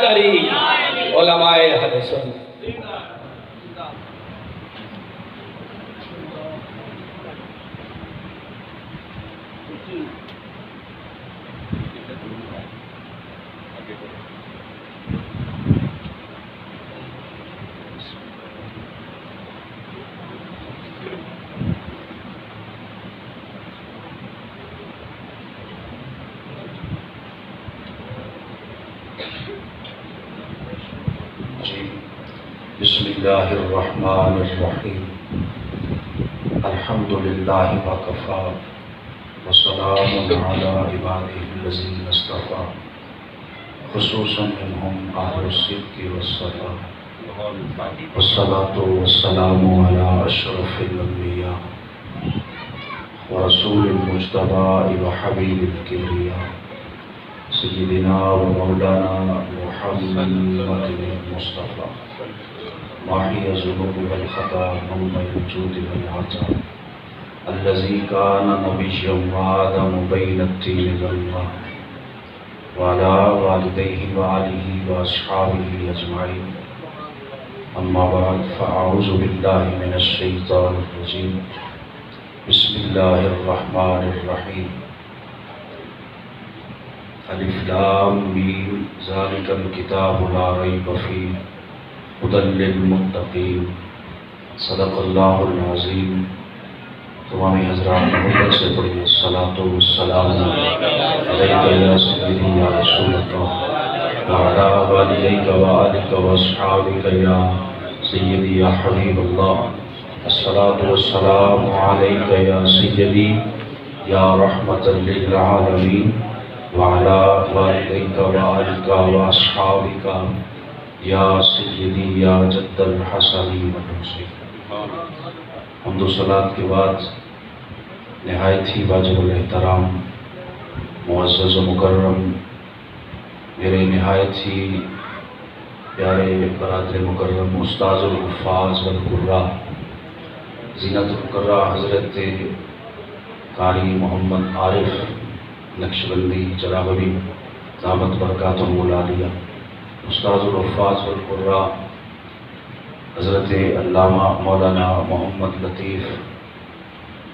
داری علماء اہل سنت۔ بسم اللہ الرحمن الرحیم الحمد للہ وکفا وسلام علی عبادہ الذین اصطفیٰ خصوصا منہم اہل الصدق والصفا والصلاة والسلام علی اشرف الانبیاء ورسول المجتبی وحبیب الکبریاء سیدنا و مولانا محمد المصطفیٰ ماحی الذنوب والخطا منبع الجود والعطا الذي كان نبيا وآدم بين الطين والماء وعلى والديه وآله وأصحابه أجمعين أما بعد فأعوذ بالله من الشيطان الرجيم بسم الله الرحمن الرحيم الف لام میم ذلك الكتاب لا ريب فيه هدى للمتقين صدق اللہ العظیم۔ تمام حضرات محبت سے پڑھیے الصلاۃ والسلام علیک یا سیدی یا رسول اللہ وعلی والدیک وآلک واصحابک یا سیدی یا حبیب اللہ۔ الصلاۃ والسلام علیک یا سیدی یا رحمت للعالمین وعلی والدیک وآلک واصحابک یا سیدی یا جد الحسنین والحسین۔ حمد و صلاۃ کے بعد نہایت ہی واجب الاحترام معزز و مکرم میرے نہایت ہی پیارے برادر مکرم استاذ الحفاظ والقراء زینت القراء حضرت قاری محمد عارف نقشبندی چراغوی دامت برکاتہ العالیہ، استاذ الحفاظ والقراء حضرت علامہ مولانا محمد لطیف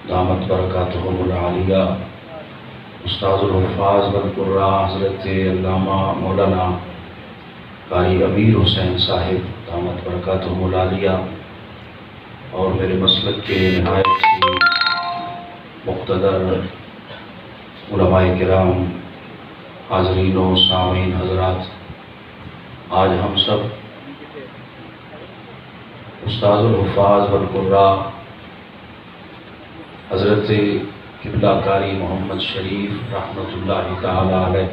دامت برکاتہ العالیہ، استاذ الحفاظ والقراء حضرت علامہ مولانا قاری امیر حسین صاحب دامت برکاتہ العالیہ، اور میرے مسلک کے نہایت ہی مقتدر علماء کرام، حاضرین و سامعین حضرات، آج ہم سب استاذ الحفاظ والقراء حضرت قبلہ قاری محمد شریف رحمۃ اللہ تعالی علیہ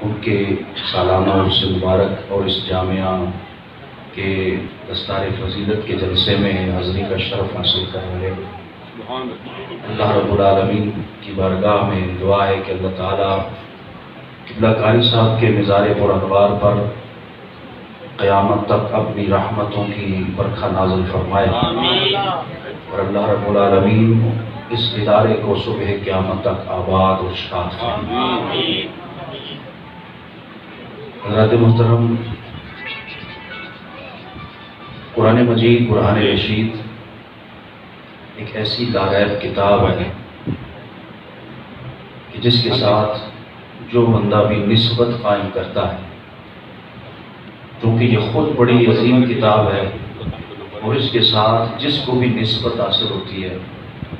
ان کے سالانہ عرس مبارک اور اس جامعہ کے دستار فضیلت کے جلسے میں حاضری کا شرف حاصل کر رہے اللہ رب العالمین کی بارگاہ میں دعا ہے کہ اللہ تعالیٰ قبلہ قاری صاحب کے مزار پر انوار پر قیامت تک اپنی رحمتوں کی برکھا نازل فرمائے، اور اللہ رب العالمین اس ادارے کو صبح قیامت تک آباد اور شاد فرمائے۔ حضرات محترم، قرآن مجید برہان رشید ایک ایسی لاریب کتاب ہے کہ جس کے ساتھ جو بندہ بھی نسبت قائم کرتا ہے، چونکہ یہ خود بڑی عظیم کتاب ہے، اور اس کے ساتھ جس کو بھی نسبت حاصل ہوتی ہے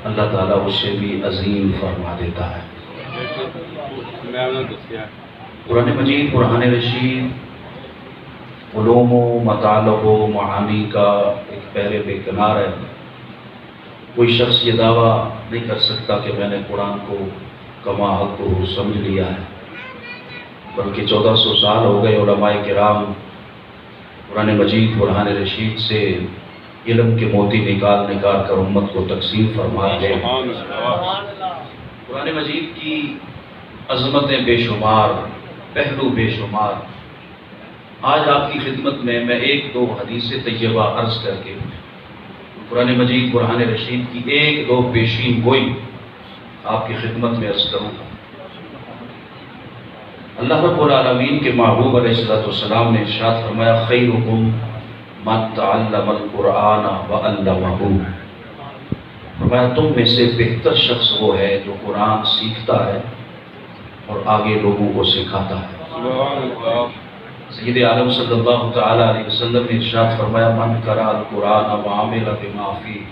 اللہ تعالیٰ اس سے بھی عظیم فرما دیتا ہے۔ قرآن مجید برہان رشید علوم و مطالب و معانی کا ایک پہرے بے کنار ہے۔ کوئی شخص یہ دعویٰ نہیں کر سکتا کہ میں نے قرآن کو کما حق کو سمجھ لیا ہے، بلکہ 1400 سال ہو گئے علماء کرام قرآن مجید برہان رشید سے علم کے موتی نکال نکال کر امت کو تقسیم فرما گئے۔ قرآن مجید کی عظمتیں بے شمار، پہلو بے شمار۔ آج آپ کی خدمت میں ایک دو حدیث طیبہ عرض کر کے قرآن مجید برہان رشید کی ایک دو پیشین گوئی آپ کی خدمت میں عرض کروں گا۔ اللہ رب العالمین کے محبوب علیہ السلام نے ارشاد فرمایا خیرکم من تعلم القرآن وعلمہ، فرمایا تم میں سے بہتر شخص وہ ہے جو قرآن سیکھتا ہے اور آگے لوگوں کو سکھاتا ہے۔ سید عالم صلی اللہ تعالی علیہ وسلم نے ارشاد فرمایا من قرأ القرآن وعمل بما فیہ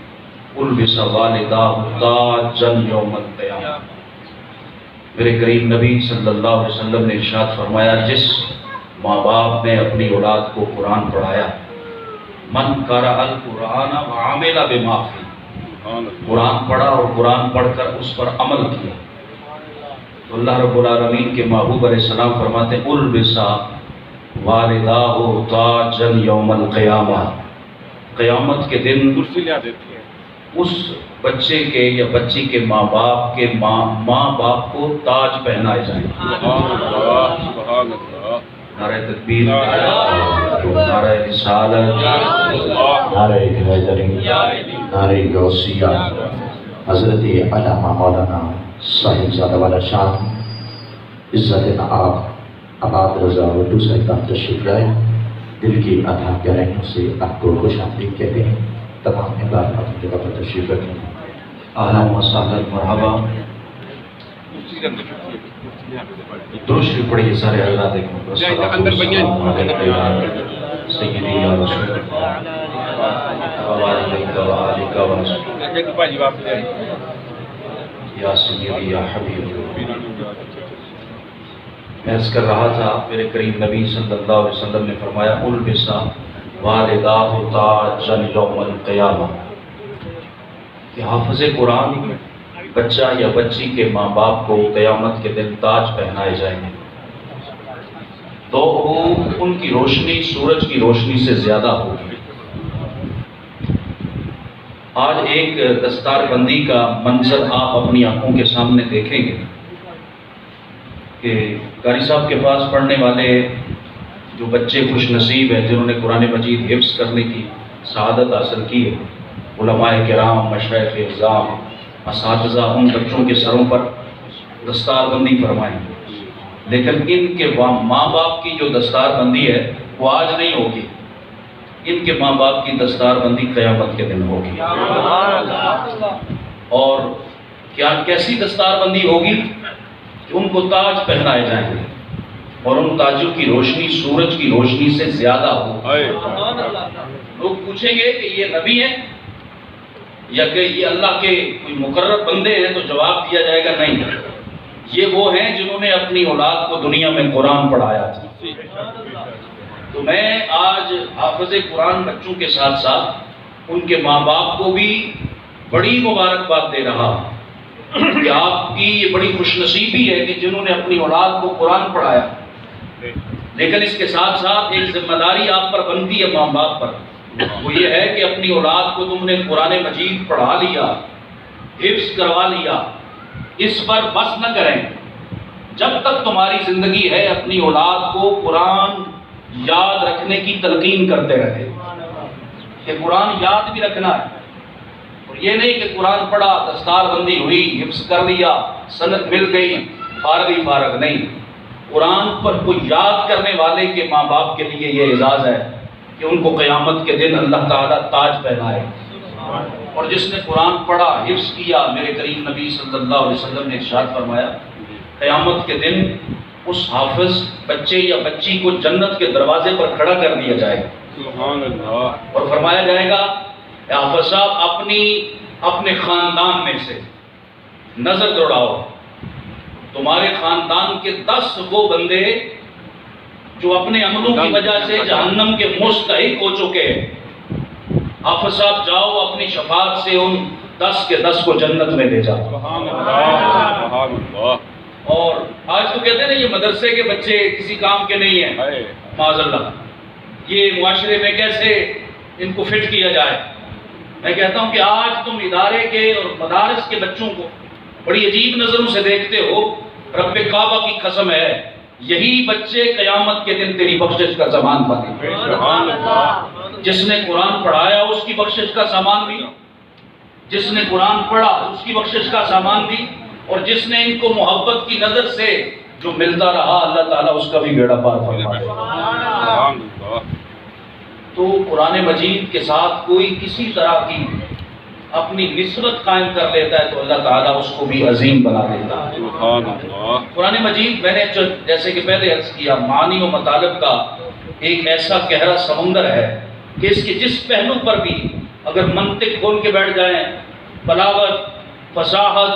البس والداہ تاجا یوم القیامہ۔ میرے کریم نبی صلی اللہ علیہ وسلم نے ارشاد فرمایا جس ماں باپ نے اپنی اولاد کو قرآن پڑھایا، من قرأ القرآن وعمل بما فیہ، قرآن پڑھا اور قرآن پڑھ کر اس پر عمل کیا، تو اللہ رب العالمین کے محبوب علیہ السلام فرماتے ہیں البسا والداہ تاجا یوم القیامہ، قیامت کے دن اس بچے کے یا بچی کے ماں باپ کے ماں باپ کو تاج پہنائے جائیں۔ نعرہ تکبیر، نعرہ رسالت، نعرہ حیدری، نعرہ غوثیہ، حضرت علامہ مولانا صاحب زادہ والا شان عزت آباد رضا اردو صاحب تشریف لائے، دل کی اتھا گہرائیوں سے آپ کو خوش آمدید کہتے ہیں۔ تمام احباب اپنی جگہ پر تشریف رکھیں۔ اہلا و سہلا مرحبا۔ درود شریف پڑھیے سارے حضرات ایک مرتبہ۔ سیدی یا رسول اللہ وعلیکہ وآلکہ ورسولہ یا سیدی یا حبیب۔ میں عرض کر رہا تھا میرے کریم نبی صلی اللہ علیہ وسلم نے فرمایا البسا والداہ تاجا یوم القیامہ، کہ حافظ قرآن بچہ یا بچی کے ماں باپ کو قیامت کے دن تاج پہنائے جائیں گے تو ان کی روشنی سورج کی روشنی سے زیادہ ہوگی۔ آج ایک دستار بندی کا منظر آپ اپنی آنکھوں کے سامنے دیکھیں گے کہ قاری صاحب کے پاس پڑھنے والے جو بچے خوش نصیب ہیں جنہوں نے قرآن مجید حفظ کرنے کی سعادت حاصل کی ہے، علماء کرام، مشائخ اعظام، اساتذہ ان بچوں کے سروں پر دستار بندی فرمائیں، لیکن ان کے ماں باپ کی جو دستار بندی ہے وہ آج نہیں ہوگی، ان کے ماں باپ کی دستار بندی قیامت کے دن ہوگی۔ اور کیسی دستار بندی ہوگی کہ ان کو تاج پہنائے جائیں گے اور ان تاجوں کی روشنی سورج کی روشنی سے زیادہ ہو۔ لوگ پوچھیں گے کہ یہ نبی ہیں یا کہ یہ اللہ کے کوئی مقرر بندے ہیں، تو جواب دیا جائے گا نہیں، یہ وہ ہیں جنہوں نے اپنی اولاد کو دنیا میں قرآن پڑھایا تھا۔ تو میں آج حافظ قرآن بچوں کے ساتھ ساتھ ان کے ماں باپ کو بھی بڑی مبارکباد دے رہا کہ آپ کی یہ بڑی خوش نصیبی ہے کہ جنہوں نے اپنی اولاد کو قرآن پڑھایا، لیکن اس کے ساتھ ساتھ ایک ذمہ داری آپ پر بنتی ہے ماں باپ پر، وہ یہ ہے کہ اپنی اولاد کو تم نے قرآن مجید پڑھا لیا، حفظ کروا لیا، اس پر بس نہ کریں، جب تک تمہاری زندگی ہے اپنی اولاد کو قرآن یاد رکھنے کی تلقین کرتے رہے کہ قرآن یاد بھی رکھنا ہے، اور یہ نہیں کہ قرآن پڑھا، دستار بندی ہوئی، حفظ کر لیا، سند مل گئی، فارغ نہیں۔ قرآن پر کوئی یاد کرنے والے کے ماں باپ کے لیے یہ اعزاز ہے کہ ان کو قیامت کے دن اللہ تعالیٰ تاج پہنائے، اور جس نے قرآن پڑھا، حفظ کیا، میرے کریم نبی صلی اللہ علیہ وسلم نے ارشاد فرمایا قیامت کے دن اس حافظ بچے یا بچی کو جنت کے دروازے پر کھڑا کر دیا جائے گا اور فرمایا جائے گا حافظ صاحب اپنے خاندان میں سے نظر دوڑاؤ، تمہارے خاندان کے 10 وہ بندے جو اپنے عملوں کی وجہ سے جہنم کے مستحق ہو چکے ہیں، حافظ صاحب جاؤ اپنی شفاعت سے ان 10 کے 10 کو جنت میں لے جاؤ۔ اور آج تو کہتے ہیں نا یہ مدرسے کے بچے کسی کام کے نہیں ہیں، معاذ اللہ، یہ معاشرے میں کیسے ان کو فٹ کیا جائے۔ میں کہتا ہوں کہ آج تم ادارے کے اور مدارس کے بچوں کو بڑی عجیب نظروں سے دیکھتے ہو، رب کعبہ کی قسم ہے یہی بچے قیامت کے دن تیری بخشش کا سامان بنے۔ جس نے قرآن پڑھایا اس کی بخشش کا سامان بھی، جس نے قرآن پڑھا اس کی بخشش کا سامان بھی، اور جس نے ان کو محبت کی نظر سے جو ملتا رہا اللہ تعالیٰ اس کا بھی بیڑا پار فرما دے۔ تو قرآن مجید کے ساتھ کوئی کسی طرح کی اپنی نسبت قائم کر لیتا ہے تو اللہ تعالیٰ اس کو بھی عظیم بنا دیتا ہے۔ قرآن مجید میں نے جیسے کہ پہلے عرض کیا معانی و مطالب کا ایک ایسا گہرا سمندر ہے کہ اس کے جس پہلو پر بھی اگر منطق کھول کے بیٹھ جائیں، بلاغت، فصاحت،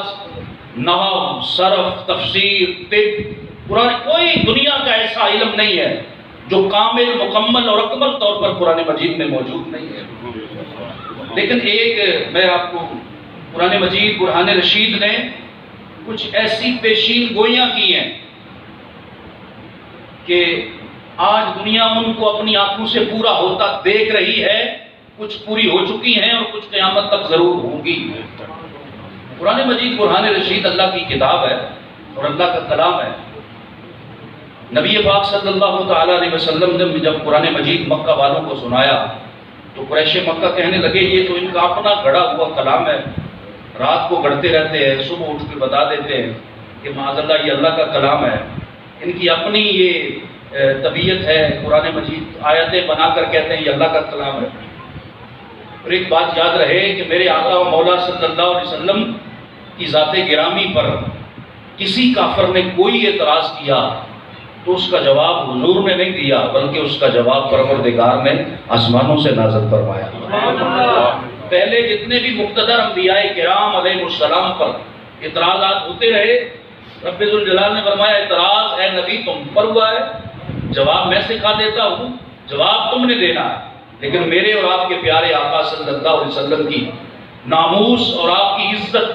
نحو، صرف، تفسیر، طب، قرآن کوئی دنیا کا ایسا علم نہیں ہے جو کامل، مکمل اور اکمل طور پر قرآن مجید میں موجود نہیں ہے۔ لیکن ایک میں آپ کو قرآن مجید برہان رشید نے کچھ ایسی پیشین گوئیاں کی ہیں کہ آج دنیا ان کو اپنی آنکھوں سے پورا ہوتا دیکھ رہی ہے، کچھ پوری ہو چکی ہیں اور کچھ قیامت تک ضرور ہوں گی۔ قرآن مجید برہان رشید اللہ کی کتاب ہے اور اللہ کا کلام ہے۔ نبی پاک صلی اللہ تعالیٰ علیہ وسلم نے جب قرآن مجید مکہ والوں کو سنایا تو قریش مکہ کہنے لگے یہ تو ان کا اپنا گڑا ہوا کلام ہے، رات کو گڑتے رہتے ہیں، صبح اٹھ کے بتا دیتے ہیں کہ معاذ اللہ یہ اللہ کا کلام ہے، ان کی اپنی یہ طبیعت ہے، قرآن مجید آیتیں بنا کر کہتے ہیں یہ اللہ کا کلام ہے۔ اور ایک بات یاد رہے کہ میرے آقا و مولا صلی اللہ علیہ وسلم کی ذات گرامی پر کسی کافر نے کوئی اعتراض کیا تو اس کا جواب حضور نے نہیں دیا بلکہ اس کا جواب پروردگار نے آسمانوں سے نازل فرمایا۔ پہلے جتنے بھی مقتدر انبیاء کرام علیہ السلام پر اعتراضات ہوتے رہے، رب ذوالجلال نے فرمایا اعتراض اے نبی تم پر ہوا ہے، جواب میں سکھا دیتا ہوں، جواب تم نے دینا ہے، لیکن میرے اور آپ کے پیارے آقا صلی اللہ علیہ وسلم کی ناموس اور آپ کی عزت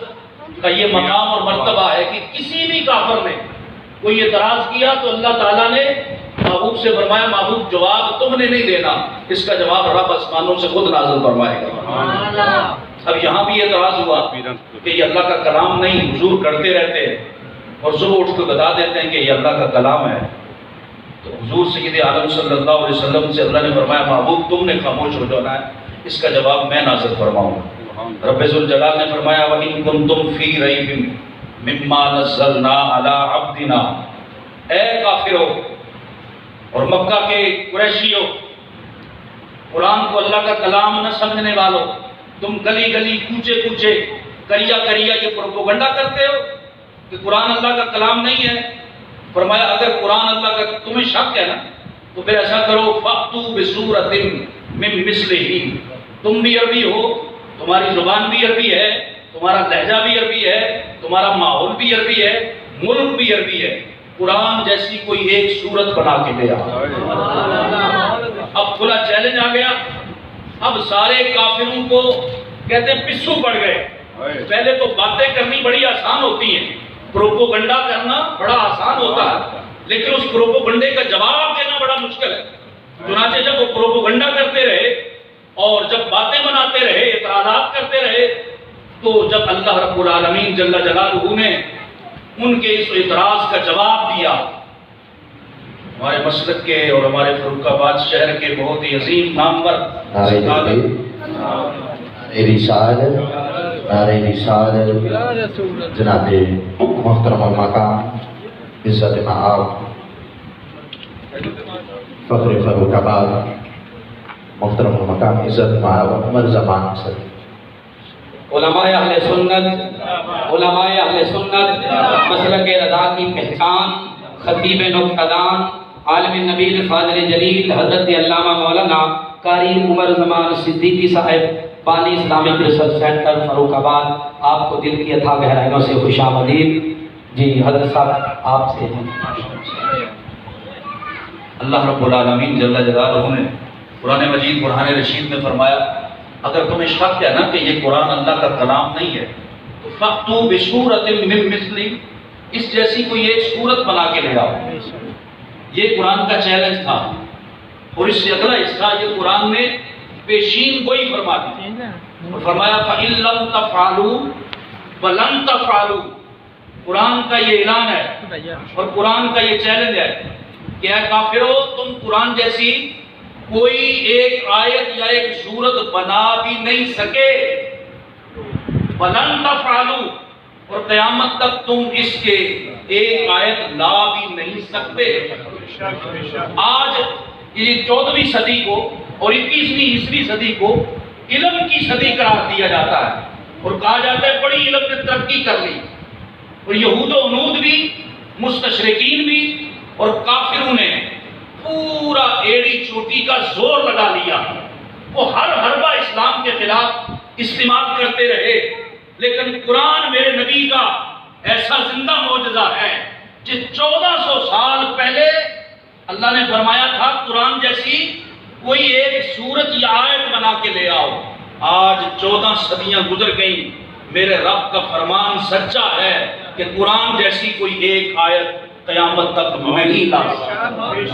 کا یہ مقام اور مرتبہ ہے کہ کسی بھی کافر نے کوئی اعتراض کیا تو اللہ تعالیٰ نے محبوب سے فرمایا محبوب جواب تم نے نہیں دینا، اس کا جواب رب آسمانوں سے خود نازل فرمائے گا۔ اب یہاں بھی اعتراض ہوا کہ یہ اللہ کا کلام نہیں، حضور کرتے رہتے ہیں اور صبح اٹھ کے بتا دیتے ہیں کہ یہ اللہ کا کلام ہے۔ تو حضور سید عالم صلی اللہ علیہ وسلم سے اللہ نے فرمایا محبوب تم نے خاموش ہو جانا ہے، اس کا جواب میں نازل فرماؤں گا۔ رب ذوالجلال نے فرمایا وَإِن كُنتُمْ فِي رَيْبٍ مِّمَّا نَزَّلْنَا عَلَىٰ عَبْدِنَا، اے کافروں اور مکہ کے قریشیوں، قرآن کو اللہ کا کلام نہ سمجھنے والوں، تم گلی گلی کوچے کوچے کریا کریا یہ پروپیگنڈا کرتے ہو کہ قرآن اللہ کا کلام نہیں ہے۔ فرمایا اگر قرآن اللہ کا تمہیں شک ہے نا تو پھر ایسا کرو فَأْتُوا بِسُورَةٍ مِّن مِثْلِهِ، تم بھی عربی ہو، تمہاری زبان بھی عربی ہے، تمہارا لہجہ بھی عربی ہے، تمہارا ماحول بھی عربی ہے، ملک بھی عربی ہے، قرآن جیسی کوئی ایک صورت بنا کے لے آؤ۔ اب کھلا چیلنج آ گیا، اب سارے کافروں کو کہتے ہیں پسو پڑ گئے۔ پہلے تو باتیں کرنی بڑی آسان ہوتی ہیں، پروپوگنڈا کرنا بڑا آسان ہوتا ہے، لیکن اس پروپوگنڈے کا جواب دینا بڑا مشکل ہے۔ چنانچہ جب وہ پروپوگنڈا کرتے رہے اور جب باتیں بناتے رہے، اعتراضات کرتے رہے، تو جب اللہ رب العالمین جل جلالہ نے ان کے اس اعتراض کا جواب دیا، ہمارے مسلک کے اور ہمارے فروخ آباد شہر کے بہت ہی عظیم نامور جناب محترم المقام عزت مآب فخر فروخ آباد محترم المقام عزت مآب عمر زمان سے علماء اہل سنت مسلک رضا کی پہچان، خطیب نقطدان، عالم نبیل فاضل جلیل حضرت علامہ مولانا قاری عمر زمان صدیقی صاحب بانی اسلامک ریسرچ سینٹر فروخ آباد، آپ کو دل کی اتھا گہرائیوں سے خوش آمدید۔ جی حضرت صاحب آپ سے ہیں۔ اللہ رب العالمین جل جلالہ نے قرآن مجید برہان رشید میں فرمایا اگر تمہیں شک ہے نا کہ یہ قرآن اللہ کا کلام نہیں ہے تو فَأْتُوا بِسُورَةٍ مِّن مِثْلِهِ، اس جیسی کوئی ایک صورت بنا کے لے آؤ۔ یہ قرآن کا چیلنج تھا، اور اس سے اگلا حصہ یہ قرآن نے پیشین گوئی فرما دی اور فرمایا فَإِن لَّمْ تَفْعَلُوا وَلَن تَفْعَلُوا، قرآن کا یہ اعلان ہے اور قرآن کا یہ چیلنج ہے کہ اے کافرو تم قرآن جیسی کوئی ایک آیت یا ایک سورت بنا بھی نہیں سکے، وَلَن تَفْعَلُوا، اور قیامت تک تم اس کے ایک آیت لا بھی نہیں سکتے۔ آج یہ 14ویں صدی کو اور 21ویں عیسوی صدی کو علم کی صدی قرار دیا جاتا ہے اور کہا جاتا ہے بڑی علم نے ترقی کر لی، اور یہود و عنود بھی، مستشرقین بھی اور کافروں نے پورا ایڑی چوٹی کا زور لگا لیا، وہ ہر حربہ اسلام کے خلاف استعمال کرتے رہے، لیکن قرآن میرے نبی کا ایسا زندہ معجزہ ہے جس 1400 سال پہلے اللہ نے فرمایا تھا قرآن جیسی کوئی ایک سورت یا آیت بنا کے لے آؤ۔ آج 14 صدیاں گزر گئیں، میرے رب کا فرمان سچا ہے کہ قرآن جیسی کوئی ایک آیت قیامت تک نہیں لا سکتا۔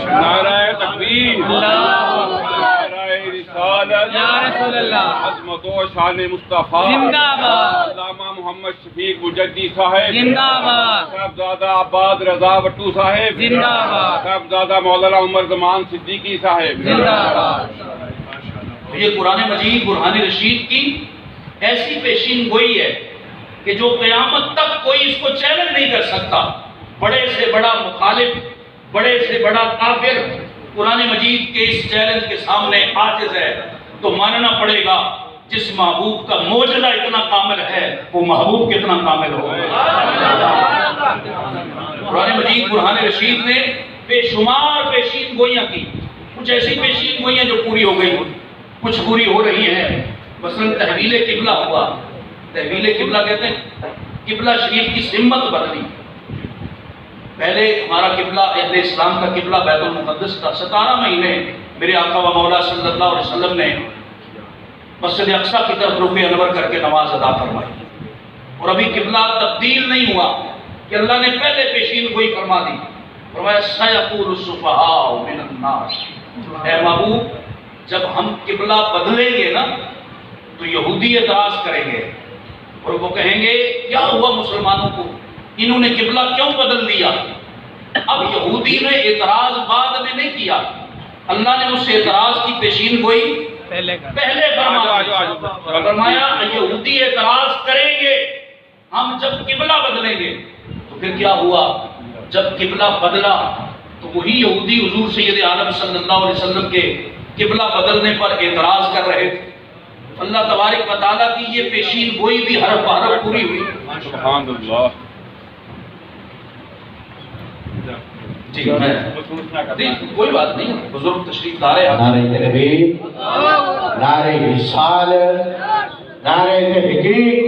نعرہ تکبیر، نعرہ رسالت، یا رسول اللہ، عظمت و شان مصطفیٰ، زندہ باد، علامہ محمد شفیق مجدی صاحب، زندہ باد، صاحبزادہ عباد رضا بٹو صاحب، زندہ باد، صاحبزادہ مولانا عمر زمان صدیقی صاحب، زندہ باد۔ یہ قرآن مجید برہان رشید کی ایسی پیشین گوئی ہے کہ جو قیامت تک کوئی اس کو چیلنج نہیں کر سکتا۔ بڑے سے بڑا مخالف، بڑے سے بڑا کافر قرآن مجید کے اس چیلنج کے سامنے عاجز ہے، تو ماننا پڑے گا جس محبوب کا معجزہ اتنا کامل ہے وہ محبوب کتنا کامل ہوگا۔ قرآن مجید برہان رشید نے بے شمار پیشین گوئیاں کی، کچھ ایسی پیشین گوئیاں جو پوری ہو گئی، کچھ پوری ہو رہی ہیں۔ مثلا تحویل قبلہ ہوا، تحویل قبلہ کہتے ہیں قبلہ شریف کی سمت بدلی۔ پہلے ہمارا قبلہ اہل اسلام کا قبلہ بیت المقدس تھا، 17 مہینے میرے آقا و مولا صلی اللہ علیہ وسلم نے مسجد اقصیٰ کی طرف رخ انور کر کے نماز ادا فرمائی، اور ابھی قبلہ تبدیل نہیں ہوا کہ اللہ نے پہلے پیشین گوئی فرما دی، فرمایا سَيَقُولُ السُّفَهَاءُ مِنَ النَّاسِ، اے محبوب جب ہم قبلہ بدلیں گے نا تو یہودی اعتراض کریں گے اور وہ کہیں گے کیا ہوا مسلمانوں کو، انہوں نے قبلہ کیوں بدل دیا؟ اب یہودی نے اعتراض بعد میں نہیں کیا، اللہ نے اس اعتراض کی پیشین گوئی پہلے فرمایا یہودی اعتراض کریں گے ہم جب قبلہ بدلیں گے۔ تو پھر کیا ہوا؟ جب قبلہ بدلا تو وہی یہودی حضور سید عالم صلی اللہ علیہ وسلم کے قبلہ بدلنے پر اعتراض کر رہے تھے۔ اللہ تبارک و تعالیٰ کی یہ پیشین گوئی بھی حرف بحرف پوری ہوئی۔ سبحان اللہ۔ جی کوئی بات نہیں، بزرگ تشریف لا رہے ہیں۔ نعرہ تکبیر، نعرہ رسالت، نعرہ تحقیق،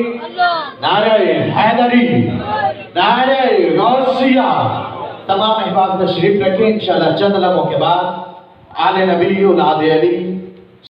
نعرہ حیدری، نعرہ غوثیہ۔ تمام احباب تشریف رکھیں، انشاءاللہ چند لمحوں کے بعد آل نبی اولاد علی